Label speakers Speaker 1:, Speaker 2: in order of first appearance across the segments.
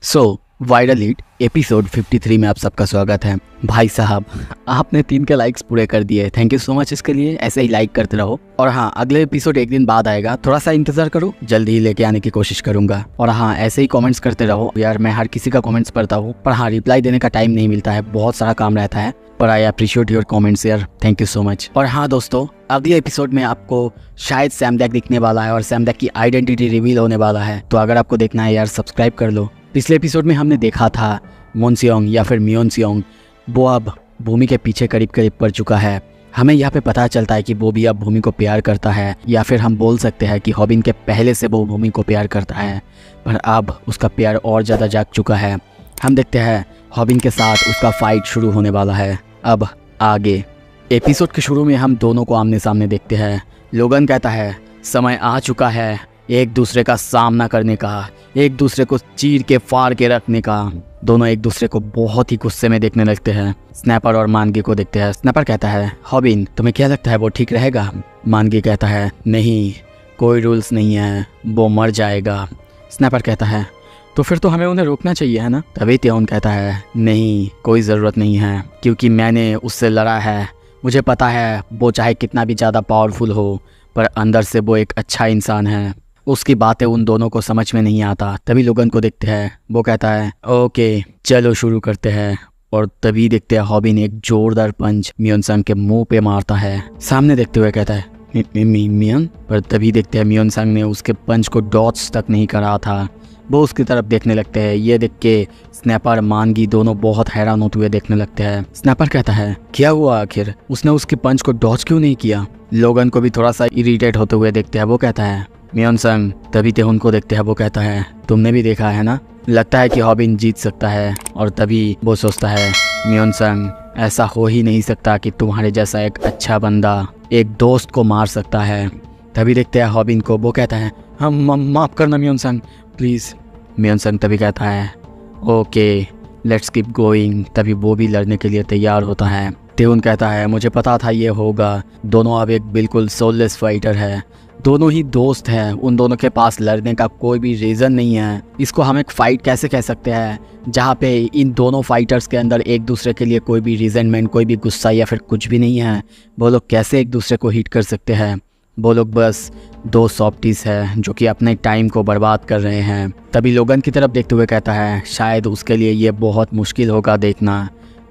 Speaker 1: So viral hit episode 53 में आप सबका स्वागत है। भाई साहब, आपने 3 के लाइक्स पूरे कर दिए। थैंक यू सो मच इसके लिए। ऐसे ही लाइक करते रहो। और हाँ, अगले एपिसोड एक दिन बाद आएगा, थोड़ा सा इंतजार करो, जल्दी ही लेके आने की कोशिश करूंगा। और हाँ, ऐसे ही कमेंट्स करते रहो यार। मैं हर किसी का कमेंट्स पढ़ता हूँ, पर हाँ, रिप्लाई देने का टाइम नहीं मिलता है, बहुत सारा काम रहता है। पर आई अप्रिशिएट योर कमेंट्स यार, थैंक यू सो मच। और हाँ दोस्तों, अगले एपिसोड में आपको शायद सैमडेक दिखने वाला है और सैमडेक की आइडेंटिटी रिवील होने वाला है। तो अगर आपको देखना है यार, सब्सक्राइब कर लो। पिछले एपिसोड में हमने देखा था मोनसियोंग या फिर मियोनसियोंग, वो अब भूमि के पीछे करीब करीब पड़ चुका है। हमें यहाँ पे पता चलता है कि वो भी अब भूमि को प्यार करता है, या फिर हम बोल सकते हैं कि हॉबिन के पहले से वो भूमि को प्यार करता है, पर अब उसका प्यार और ज़्यादा जाग चुका है। हम देखते हैं हॉबिन के साथ उसका फाइट शुरू होने वाला है। अब आगे एपिसोड के शुरू में हम दोनों को आमने सामने देखते हैं। लोगन कहता है समय आ चुका है एक दूसरे का सामना करने का, एक दूसरे को चीर के फाड़ के रखने का। दोनों एक दूसरे को बहुत ही गुस्से में देखने लगते हैं। स्नैपर और मानगी को देखते हैं। स्नैपर कहता है हॉबिन, तुम्हें क्या लगता है वो ठीक रहेगा? मानगी कहता है नहीं, कोई रूल्स नहीं है, वो मर जाएगा। स्नैपर कहता है तो फिर तो हमें उन्हें रोकना चाहिए है ना? तभी त्योन कहता है नहीं, कोई ज़रूरत नहीं है, क्योंकि मैंने उससे लड़ा है। मुझे पता है वो चाहे कितना भी ज़्यादा पावरफुल हो, पर अंदर से वो एक अच्छा इंसान है। उसकी बातें उन दोनों को समझ में नहीं आता। तभी लोगन को देखते हैं, वो कहता है ओके चलो शुरू करते हैं। और तभी देखते हैं हॉबिन एक जोरदार पंच मियोनसंग के मुंह पे मारता है। सामने देखते हुए कहता है मियोन, पर तभी देखते हैं मियोनसंग ने उसके पंच को डॉच तक नहीं करा था। वो उसकी तरफ देखने लगते हैं। ये देख के स्नैपर मानगी दोनों बहुत हैरान होते हुए देखने लगते हैं। स्नैपर कहता है क्या हुआ आखिर, उसने उसके पंच को डॉच क्यों नहीं किया? लोगन को भी थोड़ा सा इरिटेट होते हुए देखते हैं। वो कहता है मियोनसंग। तभी त्योन को देखते हैं। वो कहता है तुमने भी देखा है ना, लगता है कि हॉबिन जीत सकता है। और तभी वो सोचता है मियोनसंग, ऐसा हो ही नहीं सकता कि तुम्हारे जैसा एक अच्छा बंदा एक दोस्त को मार सकता है। तभी देखते हैं हॉबिन को। वो कहता है हम माफ़ करना मियोनसंग प्लीज़। मियोनसंग तभी कहता है ओके लेट्स कीप गोइंग। तभी वो भी लड़ने के लिए तैयार होता है। त्योन कहता है मुझे पता था ये होगा। दोनों अब एक बिल्कुल सोललेस फाइटर है, दोनों ही दोस्त हैं। उन दोनों के पास लड़ने का कोई भी रीज़न नहीं है। इसको हम एक फ़ाइट कैसे कह सकते हैं जहाँ पे इन दोनों फाइटर्स के अंदर एक दूसरे के लिए कोई भी रिजेंटमेंट, कोई भी गुस्सा या फिर कुछ भी नहीं है। वो लोग कैसे एक दूसरे को हिट कर सकते हैं? वो लोग बस दो सॉफ्टीज हैं जो कि अपने टाइम को बर्बाद कर रहे हैं। तभी लोगन की तरफ देखते हुए कहता है शायद उसके लिए ये बहुत मुश्किल होगा देखना।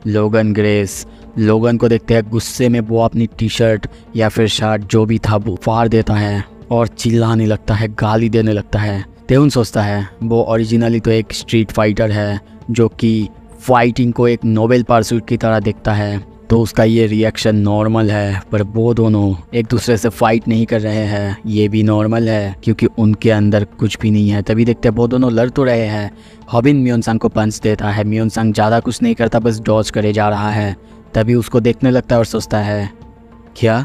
Speaker 1: लोगन ग्रेस लोगन को देखते हैं। गुस्से में वो अपनी टी शर्ट या फिर शर्ट जो भी था वो फाड़ देता है और चिल्लाने लगता है, गाली देने लगता है। त्योन सोचता है वो ओरिजिनली तो एक स्ट्रीट फाइटर है जो कि फाइटिंग को एक नोबेल परसूट की तरह देखता है, तो उसका ये रिएक्शन नॉर्मल है। पर वो दोनों एक दूसरे से फाइट नहीं कर रहे हैं, ये भी नॉर्मल है क्योंकि उनके अंदर कुछ भी नहीं है। तभी देखते हैं वो दोनों लड़ तो रहे हैं। हॉबिन मियोनसंग को पंच देता है। मियोनसंग ज़्यादा कुछ नहीं करता, बस डॉज करे जा रहा है। तभी उसको देखने लगता है और सोचता है क्या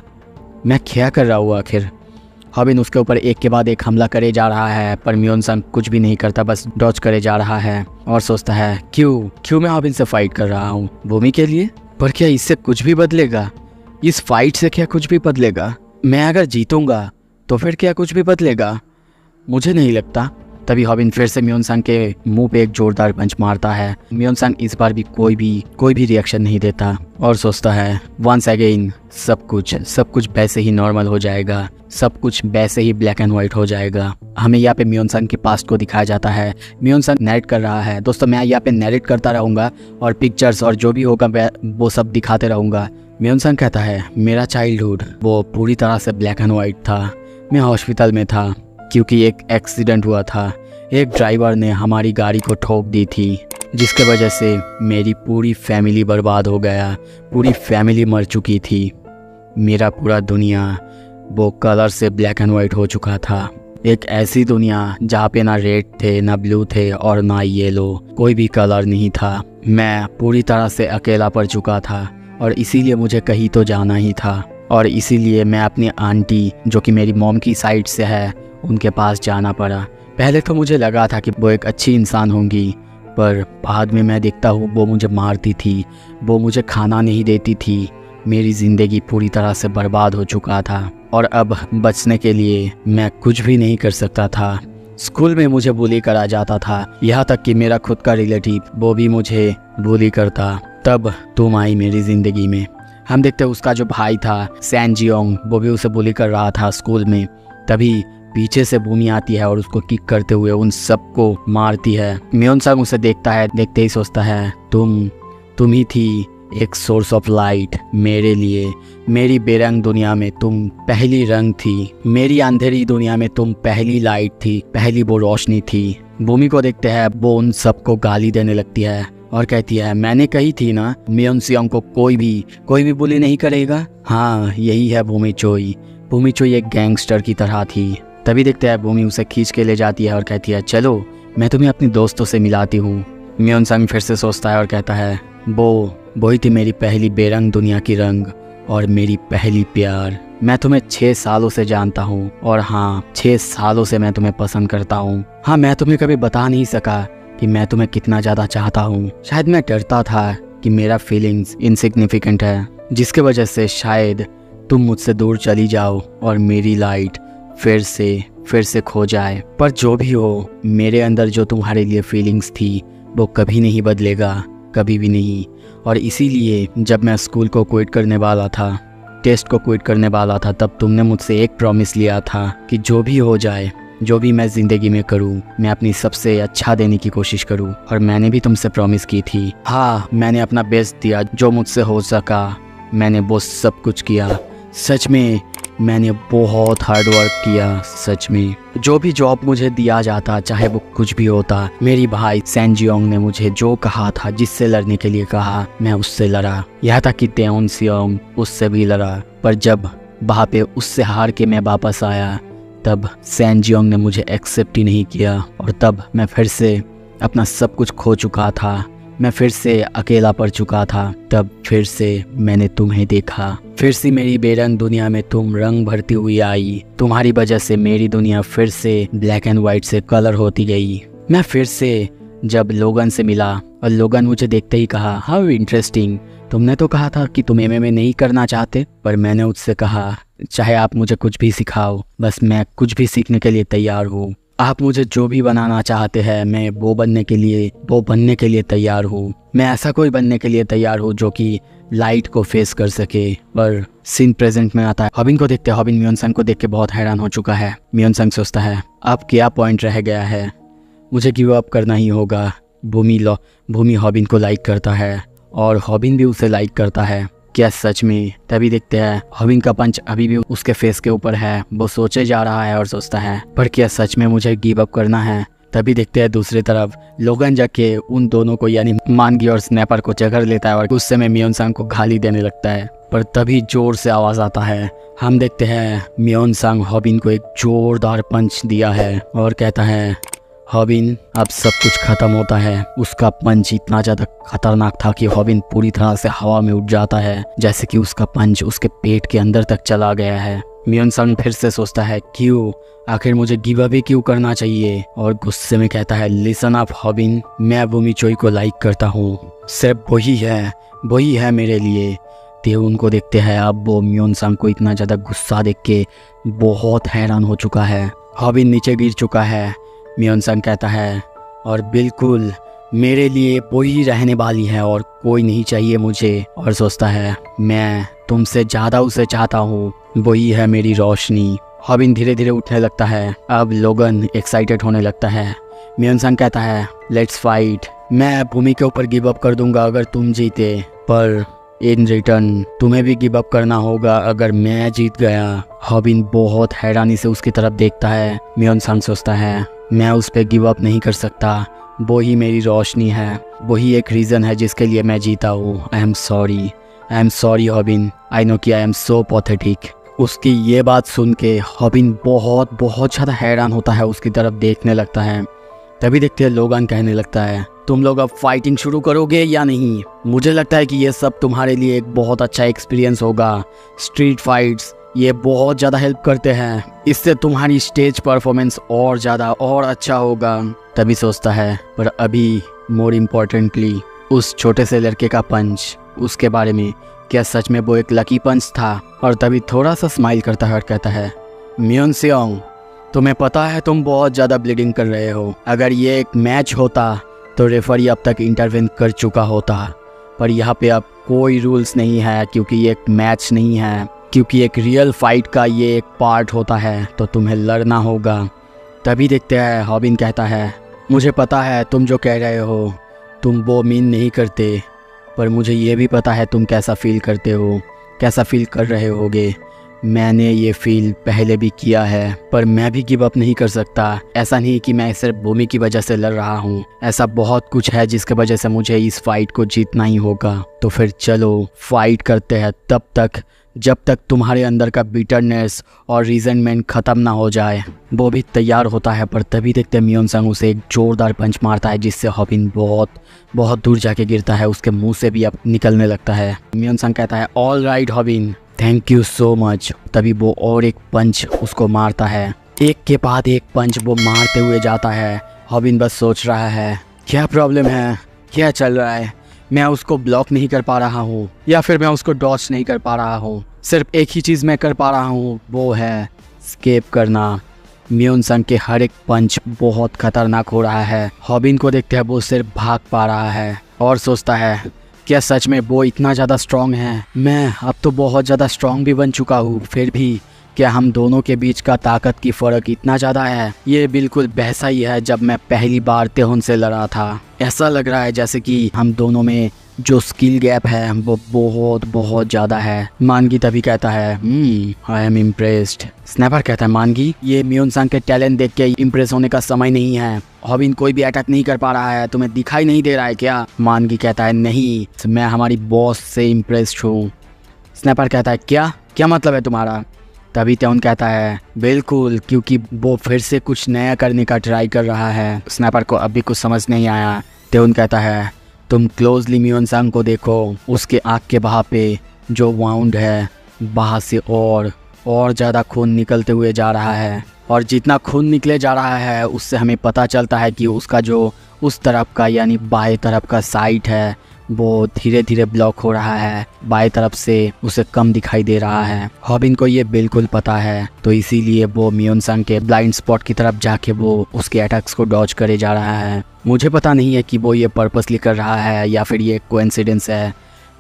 Speaker 1: मैं क्या कर रहा हूँ आखिर? हॉबिन उसके ऊपर एक के बाद एक हमला करे जा रहा है, पर मियोनसंग कुछ भी नहीं करता, बस डॉज करे जा रहा है। और सोचता है क्यों मैं हॉबिन से फाइट कर रहा हूँ भूमि के लिए? पर क्या इससे कुछ भी बदलेगा? इस फाइट से क्या कुछ भी बदलेगा? मैं अगर जीतूंगा तो फिर क्या कुछ भी बदलेगा? मुझे नहीं लगता। तभी हॉबिन फिर से मियोनसंग के मुंह पे एक जोरदार पंच मारता है। मियोनसंग इस बार भी कोई भी रिएक्शन नहीं देता और सोचता है वंस अगेन सब कुछ वैसे ही नॉर्मल हो जाएगा, सब कुछ वैसे ही ब्लैक एंड व्हाइट हो जाएगा। हमें यहाँ पे मियोनसंग के पास्ट को दिखाया जाता है। मियोनसंग नैरेट कर रहा है। दोस्तों मैं यहाँ पे नैरेट करता रहूँगा और पिक्चर्स और जो भी होगा वो सब दिखाते रहूँगा। मियोनसंग कहता है मेरा चाइल्डहुड वो पूरी तरह से ब्लैक एंड व्हाइट था। मैं हॉस्पिटल में था क्योंकि एक एक्सीडेंट हुआ था। एक ड्राइवर ने हमारी गाड़ी को ठोक दी थी, जिसके वजह से मेरी पूरी फैमिली बर्बाद हो गया। पूरी फैमिली मर चुकी थी। मेरा पूरा दुनिया वो कलर से ब्लैक एंड वाइट हो चुका था। एक ऐसी दुनिया जहाँ पे ना रेड थे, ना ब्लू थे और ना येलो, कोई भी कलर नहीं था। मैं पूरी तरह से अकेला पड़ चुका था और इसीलिए मुझे कहीं तो जाना ही था। और इसीलिए मैं अपनी आंटी जो कि मेरी मॉम की साइड से है उनके पास जाना पड़ा। पहले तो मुझे लगा था कि वो एक अच्छी इंसान होंगी, पर बाद में मैं देखता हूँ वो मुझे मारती थी, वो मुझे खाना नहीं देती थी। मेरी ज़िंदगी पूरी तरह से बर्बाद हो चुका था और अब बचने के लिए मैं कुछ भी नहीं कर सकता था। स्कूल में मुझे बुली करा जाता था, यहाँ तक कि मेरा खुद का रिलेटिव वो भी मुझे बुली करता। तब तुम आई मेरी जिंदगी में। हम देखते उसका जो भाई था सैन जियोंग, वो भी उसे बुली कर रहा था स्कूल में। तभी पीछे से भूमि आती है और उसको किक करते हुए उन सबको मारती है। म्योनसंग उसे देखता है, देखते ही सोचता है तुम ही थी एक सोर्स ऑफ लाइट मेरे लिए। मेरी बेरंग दुनिया में तुम पहली रंग थी, मेरी अंधेरी दुनिया में तुम पहली लाइट थी, पहली वो रोशनी थी। भूमि को देखते हैं, वो उन सबको गाली देने लगती है और कहती है मैंने कही थी ना म्योनसियोंग को कोई भी बुली नहीं करेगा। हाँ यही है भूमि चोई। भूमि चोई एक गैंगस्टर की तरह थी। तभी देखते हैं भूमि उसे खींच के ले जाती है और कहती है चलो मैं तुम्हें अपने दोस्तों से मिलाती हूँ। म्योनसंग फिर से सोचता है और कहता है वही थी मेरी पहली बेरंग दुनिया की रंग और मेरी पहली प्यार। मैं तुम्हें 6 सालों से जानता हूँ और हाँ 6 सालों से मैं तुम्हें पसंद करता हूँ। हाँ मैं तुम्हें कभी बता नहीं सका कि मैं तुम्हें कितना ज़्यादा चाहता हूँ। शायद मैं डरता था कि मेरा फीलिंग्स इनसिग्निफिकेंट है, जिसके वजह से शायद तुम मुझसे दूर चली जाओ और मेरी लाइट फिर से खो जाए। पर जो भी हो, मेरे अंदर जो तुम्हारे लिए फीलिंग्स थी वो कभी नहीं बदलेगा, कभी भी नहीं। और इसीलिए जब मैं स्कूल को क्विट करने वाला था, टेस्ट को क्विट करने वाला था, तब तुमने मुझसे एक प्रॉमिस लिया था कि जो भी हो जाए, जो भी मैं ज़िंदगी में करूं, मैं अपनी सबसे अच्छा देने की कोशिश करूं। और मैंने भी तुमसे प्रॉमिस की थी। हाँ मैंने अपना बेस्ट दिया, जो मुझसे हो सका मैंने वो सब कुछ किया। सच में मैंने बहुत हार्ड वर्क किया। सच में जो भी जॉब मुझे दिया जाता, चाहे वो कुछ भी होता, मेरी भाई सैन जियोंग ने मुझे जो कहा था, जिससे लड़ने के लिए कहा, मैं उससे लड़ा। यहाँ तक कि तेउन सियोंग उससे भी लड़ा। पर जब वहाँ पे उससे हार के मैं वापस आया, तब सैन जियोंग ने मुझे एक्सेप्ट ही नहीं किया। और तब मैं फिर से अपना सब कुछ खो चुका था, मैं फिर से अकेला पड़ चुका था। तब फिर से मैंने तुम्हें देखा, फिर से मेरी बेरंग दुनिया में तुम रंग भरती हुई आई। तुम्हारी वजह से मेरी दुनिया फिर से ब्लैक एंड वाइट से कलर होती गई। मैं फिर से जब लोगन से मिला और लोगन मुझे देखते ही कहा हाउ इंटरेस्टिंग, तुमने तो कहा था कि तुम एमएमए नहीं करना चाहते। पर मैंने उससे कहा चाहे आप मुझे कुछ भी सिखाओ, बस मैं कुछ भी सीखने के लिए तैयार हूँ। आप मुझे जो भी बनाना चाहते हैं, मैं वो बनने के लिए तैयार हूँ। मैं ऐसा कोई बनने के लिए तैयार हूँ जो कि लाइट को फेस कर सके। पर सीन प्रेजेंट में आता है। हॉबिन को देखते, हॉबिन म्योनसंग को देख के बहुत हैरान हो चुका है। म्योनसंग सोचता है अब क्या पॉइंट रह गया है, मुझे गिव अप करना ही होगा। भूमि हॉबिन को लाइक करता है और हॉबिन भी उसे लाइक करता है। क्या सच में? तभी देखते हैं हॉबिन का पंच अभी भी उसके फेस के ऊपर है। वो सोचे जा रहा है और सोचता है पर क्या सच में मुझे गिव अप करना है। तभी देखते हैं दूसरी तरफ लोगन जाके उन दोनों को यानी मानगी और स्नैपर को जकड़ लेता है और गुस्से में म्योनसंग को गाली देने लगता है। पर तभी जोर से आवाज आता है। हम देखते हैं म्योनसंग हॉबिन को एक जोरदार पंच दिया है और कहता है हॉबिन अब सब कुछ खत्म होता है। उसका पंच इतना ज्यादा खतरनाक था कि हॉबिन पूरी तरह से हवा में उड़ जाता है, जैसे कि उसका पंच उसके पेट के अंदर तक चला गया है। म्योनसंग फिर से सोचता है क्यों, आखिर मुझे गिव अप ही क्यों करना चाहिए, और गुस्से में कहता है लिसन अप हॉबिन, मैं भूमि चोई को लाइक करता हूँ, सिर्फ वही है मेरे लिए। तेउन को देखते हैं। अब वो म्योनसंग को इतना ज़्यादा गुस्सा देख के बहुत हैरान हो चुका है। हॉबिन नीचे गिर चुका है। म्योनसंग कहता है और बिल्कुल मेरे लिए वही रहने वाली है और कोई नहीं चाहिए मुझे। और सोचता है मैं तुमसे ज़्यादा उसे चाहता हूँ, वही है मेरी रोशनी। हॉबिन धीरे धीरे उठने लगता है। अब लोगन एक्साइटेड होने लगता है। म्योनसंग कहता है लेट्स फाइट, मैं भूमि के ऊपर गिव अप कर दूंगा अगर तुम जीते, पर इन रिटर्न तुम्हें भी गिव अप करना होगा अगर मैं जीत गया। हॉबिन बहुत हैरानी से उसकी तरफ देखता है। म्योनसंग सोचता है मैं उस पर गिव अप नहीं कर सकता, वो ही मेरी रोशनी है, वही एक रीज़न है जिसके लिए मैं जीता हूँ। I am sorry Hobin, I know कि आई एम सो पैथेटिक। उसकी ये बात सुन के हॉबिन बहुत ज़्यादा हैरान होता है, उसकी तरफ देखने लगता है। तभी देखते हैं लोगन कहने लगता है तुम लोग अब फाइटिंग शुरू करोगे या नहीं? मुझे लगता है कि ये सब तुम्हारे लिए एक बहुत अच्छा एक्सपीरियंस होगा। स्ट्रीट फाइट्स ये बहुत ज़्यादा हेल्प करते हैं, इससे तुम्हारी स्टेज परफॉर्मेंस और ज़्यादा और अच्छा होगा। तभी सोचता है पर अभी मोर इम्पोर्टेंटली उस छोटे से लड़के का पंच, उसके बारे में, क्या सच में वो एक लकी पंच था? और तभी थोड़ा सा स्माइल करता है और कहता है म्योनसियोंग तुम्हें पता है तुम बहुत ज़्यादा ब्लीडिंग कर रहे हो। अगर ये एक मैच होता तो रेफरी अब तक इंटरवेन कर चुका होता, पर यहाँ पे अब कोई रूल्स नहीं है क्योंकि ये एक मैच नहीं है, क्योंकि एक रियल फाइट का ये एक पार्ट होता है, तो तुम्हें लड़ना होगा। तभी देखते हैं हॉबिन कहता है, मुझे पता है तुम जो कह रहे हो तुम वो मीन नहीं करते, पर मुझे ये भी पता है तुम कैसा फील करते हो, कैसा फील कर रहे होगे। मैंने ये फील पहले भी किया है, पर मैं भी गिव अप नहीं कर सकता। ऐसा नहीं कि मैं सिर्फ भूमि की वजह से लड़ रहा हूँ, ऐसा बहुत कुछ है जिसके वजह से मुझे इस फाइट को जीतना ही होगा। तो फिर चलो फाइट करते हैं, तब तक जब तक तुम्हारे अंदर का बिटरनेस और रीजनमेंट ख़त्म ना हो जाए। वो भी तैयार होता है, पर तभी देखते हैं मियोन संग उसे एक जोरदार पंच मारता है जिससे हॉबिन बहुत दूर जाके गिरता है, उसके मुंह से भी अब निकलने लगता है। मियोन संग कहता है, all right Hobin, thank you so much. तभी वो और एक पंच उसको मारता है, एक के बाद एक पंच वो मारते हुए जाता है। हॉबिन बस सोच रहा है क्या प्रॉब्लम है, क्या चल रहा है, मैं उसको ब्लॉक नहीं कर पा रहा हूँ या फिर मैं उसको डॉच नहीं कर पा रहा हूँ। सिर्फ एक ही चीज़ मैं कर पा रहा हूँ, वो है स्केप करना। मियोन संग के हर एक पंच बहुत खतरनाक हो रहा है। हॉबिन को देखते हैं वो सिर्फ भाग पा रहा है और सोचता है क्या सच में वो इतना ज़्यादा स्ट्रॉन्ग है। मैं अब तो बहुत ज़्यादा स्ट्रॉन्ग भी बन चुका हूँ, फिर भी क्या हम दोनों के बीच का ताकत की फ़र्क इतना ज़्यादा है। ये बिल्कुल वैसा ही है जब मैं पहली बार तेहुन से लड़ा था। ऐसा लग रहा है जैसे कि हम दोनों में जो स्किल गैप है वो बहुत ज़्यादा है। मानगी तभी कहता है, आई एम इम्प्रेस्ड। स्नैपर कहता है, मानगी ये मियोन संग के टैलेंट देख के इम्प्रेस होने का समय नहीं है। हॉबिन कोई भी अटैक नहीं कर पा रहा है, तुम्हें दिखाई नहीं दे रहा है क्या? मानगी कहता है, नहीं, मैं हमारी बॉस से इम्प्रेस्ड हूँ। स्नैपर कहता है, क्या मतलब है तुम्हारा? तभी तेहुन कहता है, बिल्कुल, क्योंकि वो फिर से कुछ नया करने का ट्राई कर रहा है। स्नैपर को अभी कुछ समझ नहीं आया। तेहुन कहता है, तुम क्लोजली मियोन संग को देखो, उसके आँख के वहाँ पे जो वाउंड है वहाँ से और ज़्यादा खून निकलते हुए जा रहा है, और जितना खून निकले जा रहा है उससे हमें पता चलता है कि उसका जो उस तरफ का यानी बाएं तरफ का साइट है वो धीरे धीरे ब्लॉक हो रहा है, बाएं तरफ से उसे कम दिखाई दे रहा है। हॉबिन को ये बिल्कुल पता है, तो इसीलिए वो मियोन संग के ब्लाइंड स्पॉट की तरफ जाके वो उसके अटैक्स को डॉज करे जा रहा है। मुझे पता नहीं है कि वो ये पर्पसली कर रहा है या फिर ये कोइंसिडेंस है,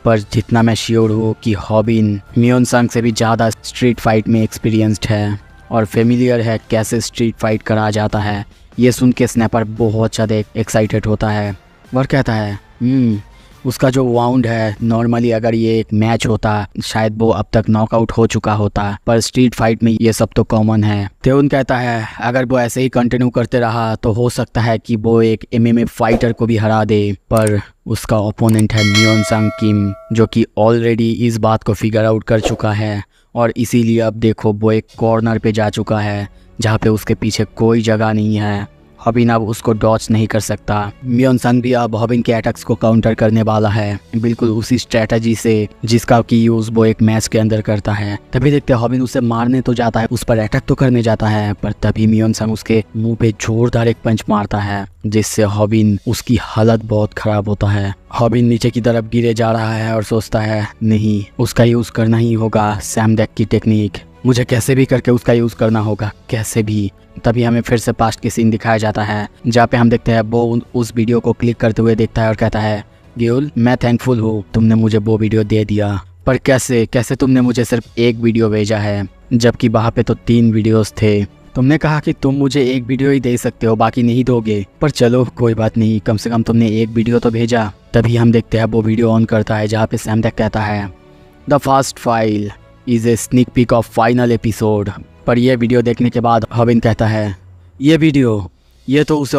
Speaker 1: पर जितना मैं श्योर हूँ कि हॉबिन मियोन संग से भी ज़्यादा स्ट्रीट फाइट में एक्सपीरियंस्ड है और फेमिलियर है कैसे स्ट्रीट फाइट करा जाता है। ये सुन के स्नैपर बहुत ज़्यादा एक्साइटेड होता है। वह कहता है, उसका जो वाउंड है नॉर्मली अगर ये एक मैच होता शायद वो अब तक नॉकआउट हो चुका होता, पर स्ट्रीट फाइट में ये सब तो कॉमन है। तेहुन कहता है, अगर वो ऐसे ही कंटिन्यू करते रहा तो हो सकता है कि वो एक MMA फाइटर को भी हरा दे, पर उसका ओपोनेंट है मियोन संग किम, जो कि ऑलरेडी इस बात को फिगर आउट कर चुका है, और इसीलिए अब देखो वो एक कॉर्नर पे जा चुका है जहाँ पे उसके पीछे कोई जगह नहीं है। हॉबिन अब उसको डॉच नहीं कर सकता। मियोन संग भी अब हॉबिन के अटैक्स को काउंटर करने वाला है, बिल्कुल उसी स्ट्रेटजी से जिसका की यूज वो एक मैच के अंदर करता है। तभी देखते हैं हॉबिन उसे मारने तो जाता है, उस पर अटैक तो करने जाता है, पर तभी मियोन संग उसके मुंह पे जोरदार एक पंच मारता है जिससे हॉबिन उसकी हालत बहुत खराब होता है। हॉबिन नीचे की तरफ गिरे जा रहा है और सोचता है नहीं, उसका यूज करना ही होगा सैमडेक की टेक्निक, मुझे कैसे भी करके उसका यूज करना होगा, कैसे भी। तभी हमें फिर से पास्ट की सीन दिखाया जाता है जहाँ पे हम देखते हैं वो उस वीडियो को क्लिक करते हुए देखता है और कहता है, गियोल मैं थैंकफुल हूँ तुमने मुझे वो वीडियो दे दिया, पर कैसे तुमने मुझे सिर्फ एक वीडियो भेजा है जबकि वहाँ पे तो 3 वीडियोस थे। तुमने कहा कि तुम मुझे एक वीडियो ही दे सकते हो, बाकी नहीं दोगे, पर चलो कोई बात नहीं, कम से कम तुमने एक वीडियो तो भेजा। तभी हम देखते हैं वो वीडियो ऑन करता है जहाँ पे सैमडेक कहता है, the first file is a sneak peek of final episode. पर यह वीडियो देखने के बाद हॉबिन कहता है, ये वीडियो ये तो उसे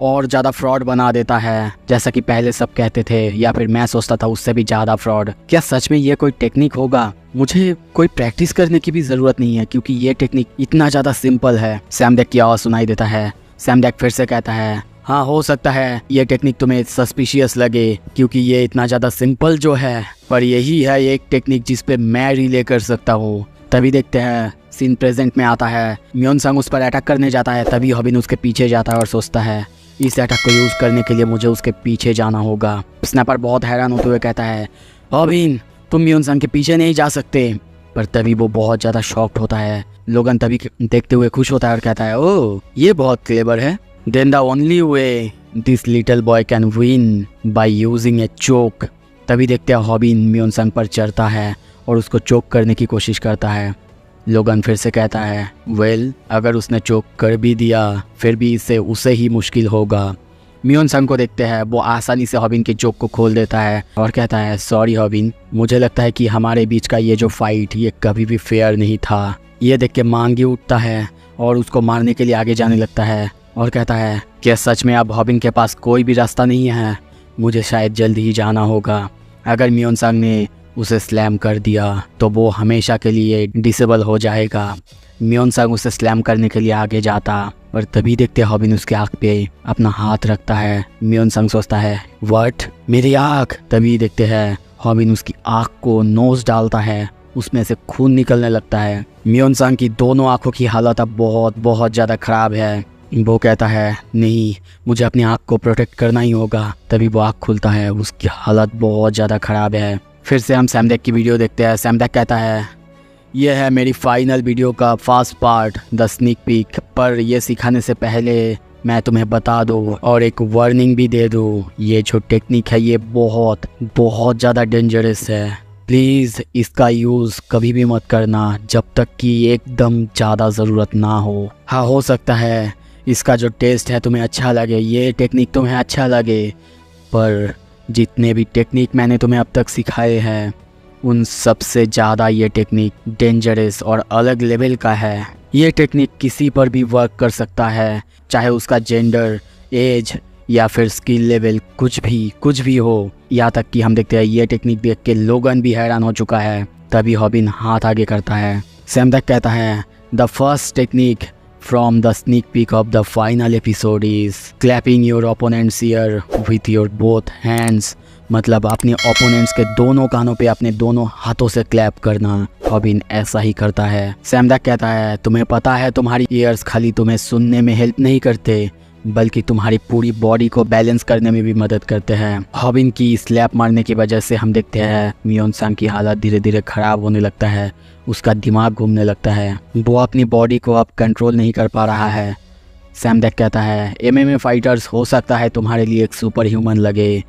Speaker 1: और ज़्यादा फ्रॉड बना देता है, जैसा कि पहले सब कहते थे या फिर मैं सोचता था उससे भी ज़्यादा फ्रॉड। क्या सच में ये कोई टेक्निक होगा? मुझे कोई प्रैक्टिस करने की भी ज़रूरत नहीं है क्योंकि ये टेक्निक इतना ज़्यादा सिंपल है। सैमडेक की आवाज़ सुनाई देता है। सैमडेक फिर से कहता है, हाँ हो सकता है ये टेक्निक तुम्हें सस्पिशियस लगे क्योंकि ये इतना ज़्यादा सिंपल जो है, पर यही है एक टेक्निक जिस पे मैं रिले कर सकता हूँ। तभी देखते हैं सीन प्रेजेंट में आता है, मियोन संग उस पर अटैक करने जाता है, तभी हॉबिन उसके पीछे जाता है और सोचता है इस अटैक को यूज़ करने के लिए मुझे उसके पीछे जाना होगा। स्नैपर बहुत हैरान होते हुए कहता है, हॉबिन तुम मियोन संग के पीछे नहीं जा सकते, पर तभी वो बहुत ज़्यादा शॉक्ड होता है लोगन तभी देखते हुए खुश होता है और कहता है ओह ये बहुत क्लेवर है। Then the only way this little boy can win by using a choke. तभी देखते हैं हॉबिन मियोन संग पर चढ़ता है और उसको चोक करने की कोशिश करता है। लोगन फिर से कहता है वेल अगर उसने चोक कर भी दिया फिर भी इससे उसे ही मुश्किल होगा। मियोन संग को देखते हैं, वो आसानी से हॉबिन के चोक को खोल देता है और कहता है सॉरी हॉबिन, मुझे लगता है कि हमारे बीच का ये जो फाइट ये कभी भी फेयर नहीं था। ये देख के मांगी उठता है और उसको मारने के लिए आगे जाने लगता है और कहता है क्या सच में अब हॉबिन के पास कोई भी रास्ता नहीं है, मुझे शायद जल्दी ही जाना होगा। अगर मियोन संग ने उसे स्लैम कर दिया तो वो हमेशा के लिए डिसेबल हो जाएगा। मियोन संग उसे स्लैम करने के लिए आगे जाता और तभी देखते हॉबिन उसके आँख पे अपना हाथ रखता है। मियोन संग सोचता है व्हाट मेरी आँख। तभी देखते हैं हॉबिन उसकी आँख को नोज डालता है, उसमें से खून निकलने लगता है। मियोन संग की दोनों आँखों की हालत अब बहुत ज़्यादा ख़राब है। वो कहता है नहीं मुझे अपनी आँख को प्रोटेक्ट करना ही होगा। तभी वो आँख खुलता है, उसकी हालत बहुत ज़्यादा ख़राब है। फिर से हम सैमडेक की वीडियो देखते हैं। सैमडेक कहता है यह है मेरी फाइनल वीडियो का first part the sneak peak, पर यह सिखाने से पहले मैं तुम्हें बता दूँ और एक वार्निंग भी दे दूँ, ये जो टेक्निक है ये बहुत ज़्यादा डेंजरस है। प्लीज़ इसका यूज़ कभी भी मत करना जब तक कि एकदम ज़्यादा ज़रूरत ना हो। हाँ हो सकता है इसका जो टेस्ट है तुम्हें अच्छा लगे, ये टेक्निक तुम्हें अच्छा लगे, पर जितने भी टेक्निक मैंने तुम्हें अब तक सिखाए हैं उन सबसे ज़्यादा ये टेक्निक डेंजरस और अलग लेवल का है। ये टेक्निक किसी पर भी वर्क कर सकता है, चाहे उसका जेंडर, एज या फिर स्किल लेवल कुछ भी हो। यहाँ तक कि हम देखते हैं ये टेक्निक देख के लोगन भी हैरान हो चुका है। तभी हॉबिन हाथ आगे करता है। सैमडेक कहता है the first technique from the sneak peek of the final episode is clapping your opponent's ear with your both hands। मतलब अपने ओपोनेंट्स के दोनों कानों पे अपने दोनों हाथों से क्लैप करना। हॉबिन ऐसा ही करता है। सैमडेक कहता है तुम्हें पता है तुम्हारी ईयर्स खाली तुम्हें सुनने में हेल्प नहीं करते बल्कि तुम्हारी पूरी बॉडी को बैलेंस करने में भी मदद करते हैं। हॉबिन की स्लैप मारने की वजह से हम देखते हैं मियोन संग की हालत धीरे धीरे ख़राब होने लगता है, उसका दिमाग घूमने लगता है, वो अपनी बॉडी को अब कंट्रोल नहीं कर पा रहा है। सैमडेक कहता है MMA फाइटर्स हो सकता है तुम्हारे लिए एक सुपर ह्यूमन लगे,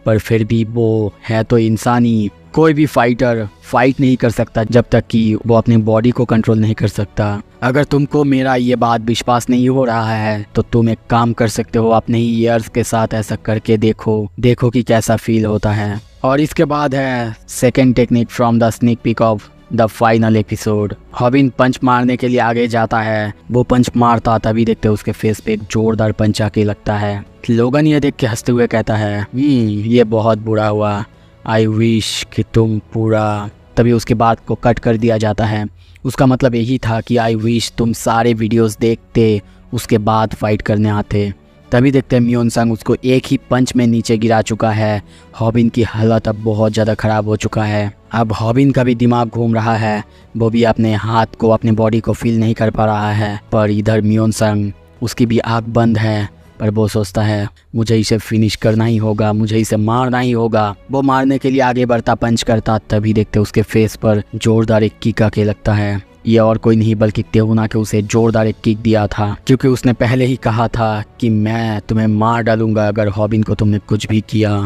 Speaker 1: पर फिर भी वो है तो इंसानी। कोई भी फाइटर फाइट नहीं कर सकता जब तक कि वो अपनी बॉडी को कंट्रोल नहीं कर सकता। अगर तुमको मेरा ये बात विश्वास नहीं हो रहा है तो तुम एक काम कर सकते हो, अपने ही ईयर्स के साथ ऐसा करके देखो कि कैसा फील होता है। और इसके बाद है second technique from the sneak peek of the final episode. Hobin punch मारने के लिए आगे जाता है, वो पंच मारता तभी देखते उसके फेस पे एक जोरदार पंच आके लगता है। लोगन ये देख के हंसते हुए कहता है ये बहुत बुरा हुआ, आई विश कि तुम पूरा। तभी उसके बाद को कट कर दिया जाता है। उसका मतलब यही था कि आई विश तुम सारे वीडियोस देखते उसके बाद फाइट करने आते। तभी देखते हैं मियोन संग उसको एक ही पंच में नीचे गिरा चुका है। हॉबिन की हालत अब बहुत ज़्यादा ख़राब हो चुका है। अब हॉबिन का भी दिमाग घूम रहा है, वो भी अपने हाथ को अपने बॉडी को फील नहीं कर पा रहा है। पर इधर मियोन संग उसकी भी आँख बंद है, पर वो सोचता है मुझे इसे फिनिश करना ही होगा, मुझे इसे मारना ही होगा। वो मारने के लिए आगे बढ़ता, पंच करता, तभी देखते उसके फेस पर जोरदार एक किक आके लगता है। ये और कोई नहीं बल्कि तेहुना के उसे जोरदार एक किक दिया था, क्योंकि उसने पहले ही कहा था कि मैं तुम्हें मार डालूंगा अगर हॉबिन को तुमने कुछ भी किया।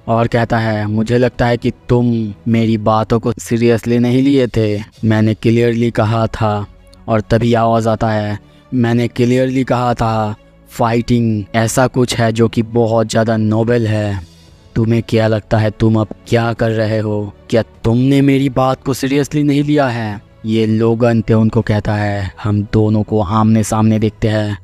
Speaker 1: और कहता है मुझे लगता है कि तुम मेरी बातों को सीरियसली नहीं लिए थे, मैंने क्लियरली कहा था। और तभी आवाज़ आता है मैंने क्लियरली कहा था फाइटिंग ऐसा कुछ है जो कि बहुत ज़्यादा नोबल है। तुम्हें क्या लगता है तुम अब क्या कर रहे हो? क्या तुमने मेरी बात को सीरियसली नहीं लिया है? ये लोगन तेउन को कहता है हम दोनों को आमने सामने देखते हैं।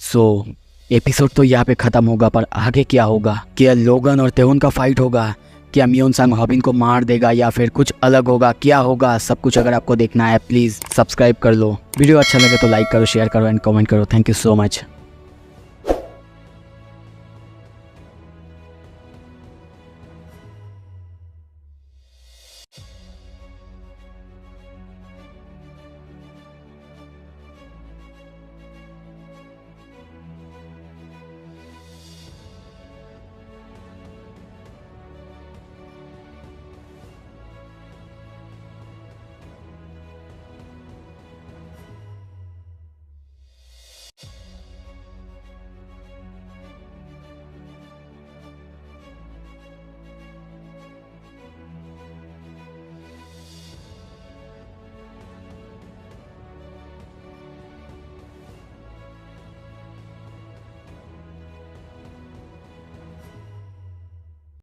Speaker 1: सो एपिसोड तो यहाँ पे ख़त्म होगा, पर आगे क्या होगा? क्या लोगन और तेउन का फाइट होगा? क्या मियोन संग हॉबिन को मार देगा या फिर कुछ अलग होगा? क्या होगा? सब कुछ अगर आपको देखना है प्लीज़ सब्सक्राइब कर लो। वीडियो अच्छा लगे तो लाइक करो, शेयर करो एंड कमेंट करो। Thank you so much.